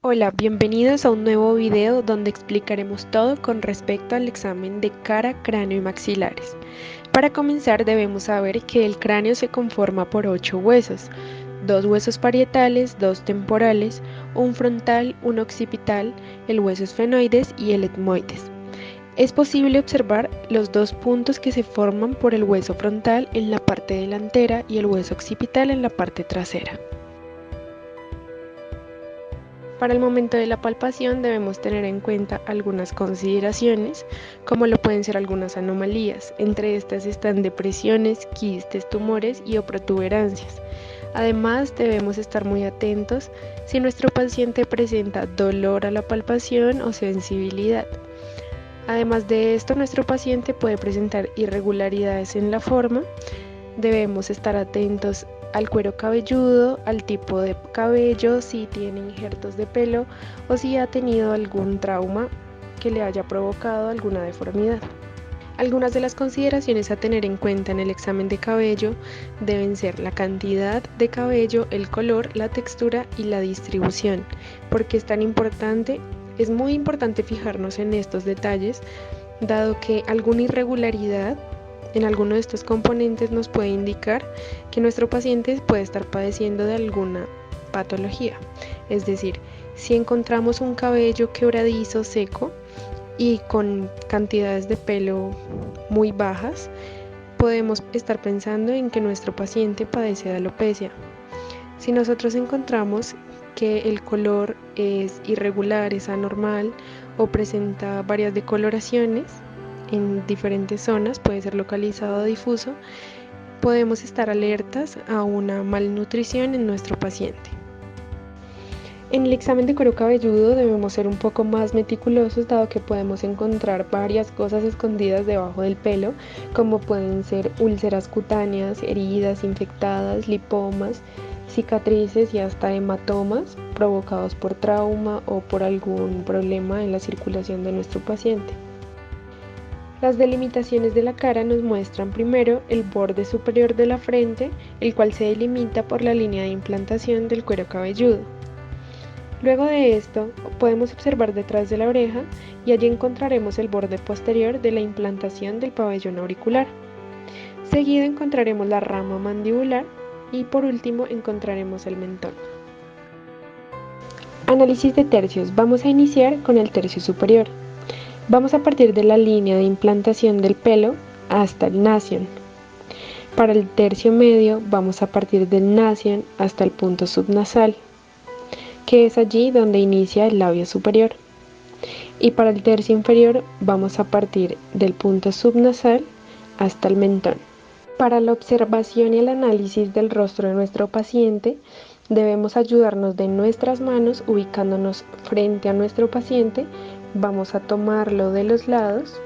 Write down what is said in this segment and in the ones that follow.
Hola, bienvenidos a un nuevo video donde explicaremos todo con respecto al examen de cara, cráneo y maxilares. Para comenzar debemos saber que el cráneo se conforma por 8 huesos, 2 huesos parietales, 2 temporales, un frontal, un occipital, el hueso esfenoides y el etmoides. Es posible observar los dos puntos que se forman por el hueso frontal en la parte delantera y el hueso occipital en la parte trasera. Para el momento de la palpación debemos tener en cuenta algunas consideraciones, como lo pueden ser algunas anomalías. Entre estas están depresiones, quistes, tumores y o protuberancias. Además, debemos estar muy atentos si nuestro paciente presenta dolor a la palpación o sensibilidad. Además de esto, nuestro paciente puede presentar irregularidades en la forma. Debemos estar atentos al cuero cabelludo, al tipo de cabello, si tiene injertos de pelo o si ha tenido algún trauma que le haya provocado alguna deformidad. Algunas de las consideraciones a tener en cuenta en el examen de cabello deben ser la cantidad de cabello, el color, la textura y la distribución. ¿Por qué es tan importante? Es muy importante fijarnos en estos detalles, dado que alguna irregularidad en alguno de estos componentes nos puede indicar que nuestro paciente puede estar padeciendo de alguna patología. Es decir, si encontramos un cabello quebradizo, seco y con cantidades de pelo muy bajas, podemos estar pensando en que nuestro paciente padece de alopecia. Si nosotros encontramos que el color es irregular, es anormal o presenta varias decoloraciones en diferentes zonas, puede ser localizado o difuso, podemos estar alertas a una malnutrición en nuestro paciente. En el examen de cuero cabelludo debemos ser un poco más meticulosos, dado que podemos encontrar varias cosas escondidas debajo del pelo, como pueden ser úlceras cutáneas, heridas infectadas, lipomas, cicatrices y hasta hematomas provocados por trauma o por algún problema en la circulación de nuestro paciente. Las delimitaciones de la cara nos muestran primero el borde superior de la frente, el cual se delimita por la línea de implantación del cuero cabelludo. Luego de esto, podemos observar detrás de la oreja y allí encontraremos el borde posterior de la implantación del pabellón auricular. Seguido encontraremos la rama mandibular y por último encontraremos el mentón. Análisis de tercios. Vamos a iniciar con el tercio superior. Vamos a partir de la línea de implantación del pelo hasta el nasion. Para el tercio medio vamos a partir del nasion hasta el punto subnasal, que es allí donde inicia el labio superior. Y para el tercio inferior vamos a partir del punto subnasal hasta el mentón. Para la observación y el análisis del rostro de nuestro paciente, debemos ayudarnos de nuestras manos ubicándonos frente a nuestro paciente. Vamos a tomarlo de los lados,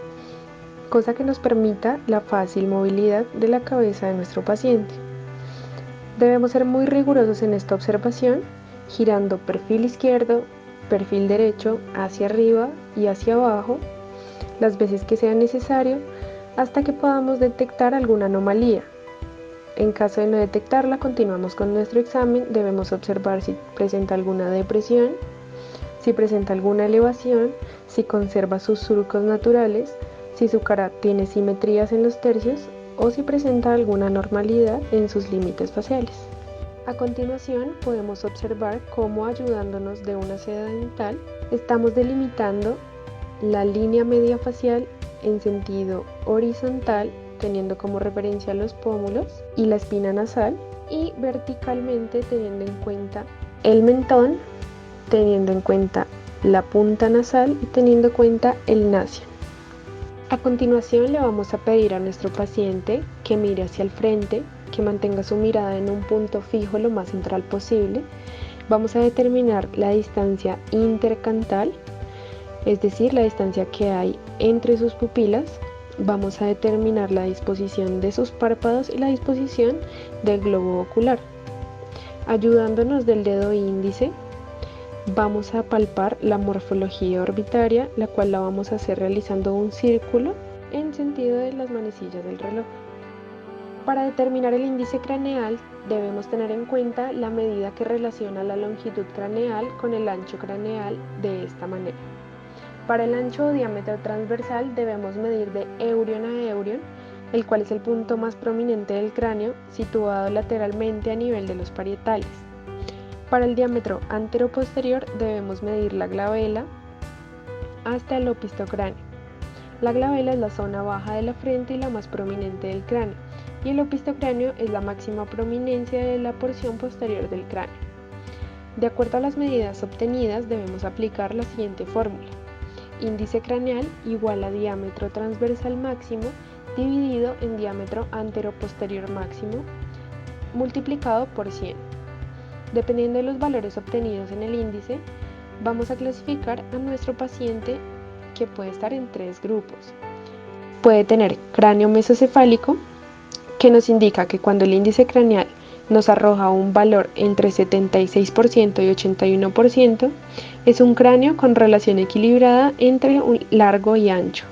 cosa que nos permita la fácil movilidad de la cabeza de nuestro paciente. Debemos ser muy rigurosos en esta observación, girando perfil izquierdo, perfil derecho, hacia arriba y hacia abajo, las veces que sea necesario, hasta que podamos detectar alguna anomalía. En caso de no detectarla, continuamos con nuestro examen. Debemos observar si presenta alguna depresión, si presenta alguna elevación, si conserva sus surcos naturales, si su cara tiene simetrías en los tercios o si presenta alguna anormalidad en sus límites faciales. A continuación podemos observar cómo, ayudándonos de una seda dental, estamos delimitando la línea media facial en sentido horizontal, teniendo como referencia los pómulos y la espina nasal, y verticalmente teniendo en cuenta el mentón, teniendo en cuenta la punta nasal y teniendo en cuenta el nasion. A continuación le vamos a pedir a nuestro paciente que mire hacia el frente, que mantenga su mirada en un punto fijo lo más central posible. Vamos a determinar la distancia intercantal, es decir, la distancia que hay entre sus pupilas. Vamos a determinar la disposición de sus párpados y la disposición del globo ocular. Ayudándonos del dedo índice, vamos a palpar la morfología orbitaria, la cual la vamos a hacer realizando un círculo en sentido de las manecillas del reloj. Para determinar el índice craneal, debemos tener en cuenta la medida que relaciona la longitud craneal con el ancho craneal de esta manera. Para el ancho o diámetro transversal debemos medir de eurion a eurion, el cual es el punto más prominente del cráneo, situado lateralmente a nivel de los parietales. Para el diámetro antero-posterior debemos medir la glabela hasta el opistocráneo. La glabela es la zona baja de la frente y la más prominente del cráneo, y el opistocráneo es la máxima prominencia de la porción posterior del cráneo. De acuerdo a las medidas obtenidas, debemos aplicar la siguiente fórmula: índice craneal igual a diámetro transversal máximo dividido en diámetro antero-posterior máximo multiplicado por 100. Dependiendo de los valores obtenidos en el índice, vamos a clasificar a nuestro paciente, que puede estar en 3 grupos. Puede tener cráneo mesocefálico, que nos indica que cuando el índice craneal nos arroja un valor entre 76% y 81%, es un cráneo con relación equilibrada entre largo y ancho.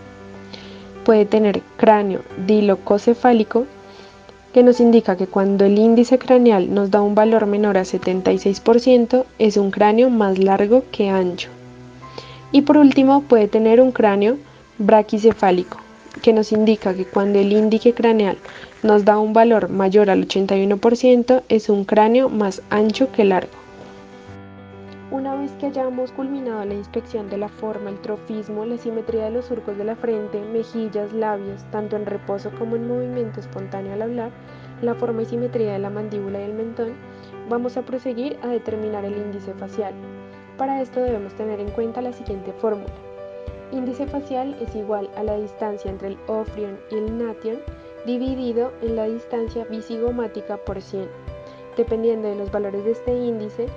Puede tener cráneo dilococefálico, que nos indica que cuando el índice craneal nos da un valor menor a 76%, es un cráneo más largo que ancho. Y por último, puede tener un cráneo braquicefálico, que nos indica que cuando el índice craneal nos da un valor mayor al 81%, es un cráneo más ancho que largo. Una vez que hayamos culminado la inspección de la forma, el trofismo, la simetría de los surcos de la frente, mejillas, labios, tanto en reposo como en movimiento espontáneo al hablar, la forma y simetría de la mandíbula y el mentón, vamos a proseguir a determinar el índice facial. Para esto debemos tener en cuenta la siguiente fórmula: índice facial es igual a la distancia entre el ofrion y el nation dividido en la distancia visigomática por 100. Dependiendo de los valores de este índice,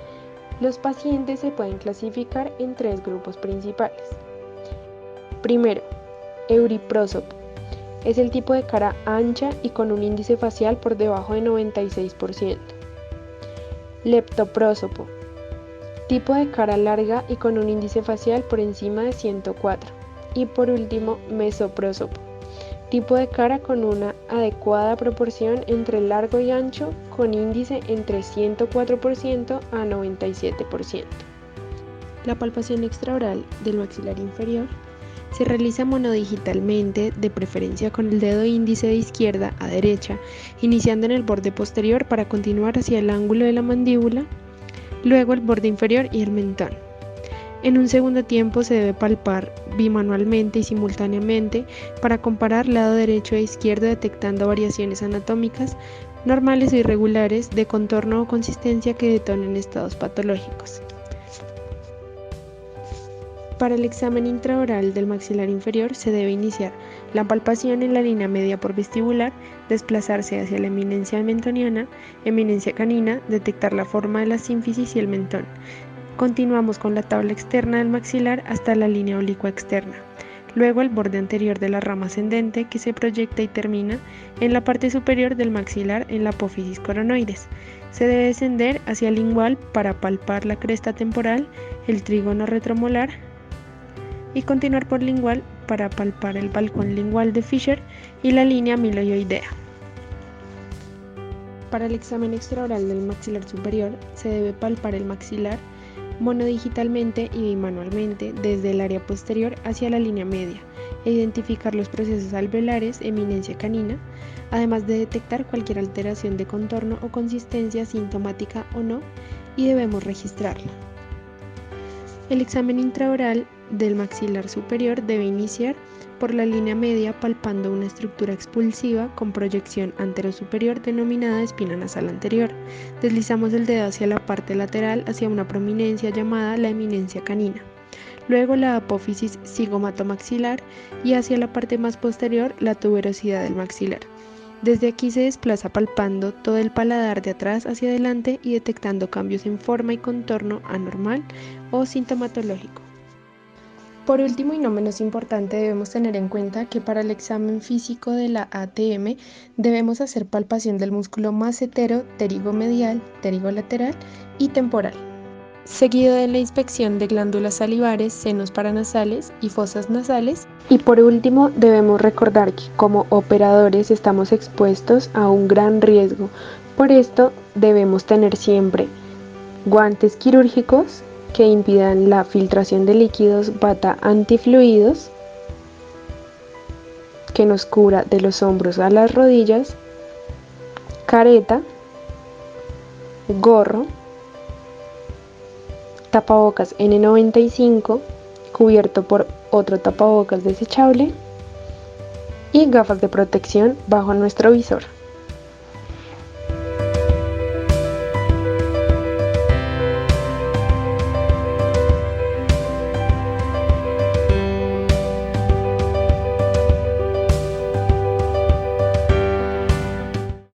los pacientes se pueden clasificar en 3 grupos principales. Primero, euriprósopo. Es el tipo de cara ancha y con un índice facial por debajo de 96%. Leptoprósopo. Tipo de cara larga y con un índice facial por encima de 104. Y por último, mesoprósopo. Tipo de cara con una adecuada proporción entre largo y ancho, con índice entre 104% a 97%. La palpación extraoral del maxilar inferior se realiza monodigitalmente, de preferencia con el dedo índice de izquierda a derecha, iniciando en el borde posterior para continuar hacia el ángulo de la mandíbula, luego el borde inferior y el mentón. En un segundo tiempo se debe palpar bimanualmente y simultáneamente para comparar lado derecho e izquierdo, detectando variaciones anatómicas normales o irregulares de contorno o consistencia que detonen estados patológicos. Para el examen intraoral del maxilar inferior se debe iniciar la palpación en la línea media por vestibular, desplazarse hacia la eminencia mentoniana, eminencia canina, detectar la forma de la sínfisis y el mentón. Continuamos con la tabla externa del maxilar hasta la línea oblicua externa. Luego el borde anterior de la rama ascendente, que se proyecta y termina en la parte superior del maxilar en la apófisis coronoides. Se debe descender hacia el lingual para palpar la cresta temporal, el trígono retromolar, y continuar por lingual para palpar el balcón lingual de Fischer y la línea amiloidea. Para el examen extraoral del maxilar superior se debe palpar el maxilar monodigitalmente y bimanualmente desde el área posterior hacia la línea media e identificar los procesos alveolares, eminencia canina, además de detectar cualquier alteración de contorno o consistencia sintomática o no, y debemos registrarla. El examen intraoral del maxilar superior debe iniciar por la línea media palpando una estructura expulsiva con proyección anterosuperior denominada espina nasal anterior. Deslizamos el dedo hacia la parte lateral hacia una prominencia llamada la eminencia canina. Luego la apófisis zigomatomaxilar y hacia la parte más posterior la tuberosidad del maxilar. Desde aquí se desplaza palpando todo el paladar de atrás hacia adelante y detectando cambios en forma y contorno anormal o sintomatológico. Por último y no menos importante, debemos tener en cuenta que para el examen físico de la ATM debemos hacer palpación del músculo massetero, pterigomedial, pterigolateral y temporal, seguido de la inspección de glándulas salivares, senos paranasales y fosas nasales. Y por último, debemos recordar que como operadores estamos expuestos a un gran riesgo Por esto debemos tener siempre guantes quirúrgicos que impidan la filtración de líquidos, bata antifluidos que nos cubra de los hombros a las rodillas, careta, gorro, tapabocas N95 cubierto por otro tapabocas desechable y gafas de protección bajo nuestro visor.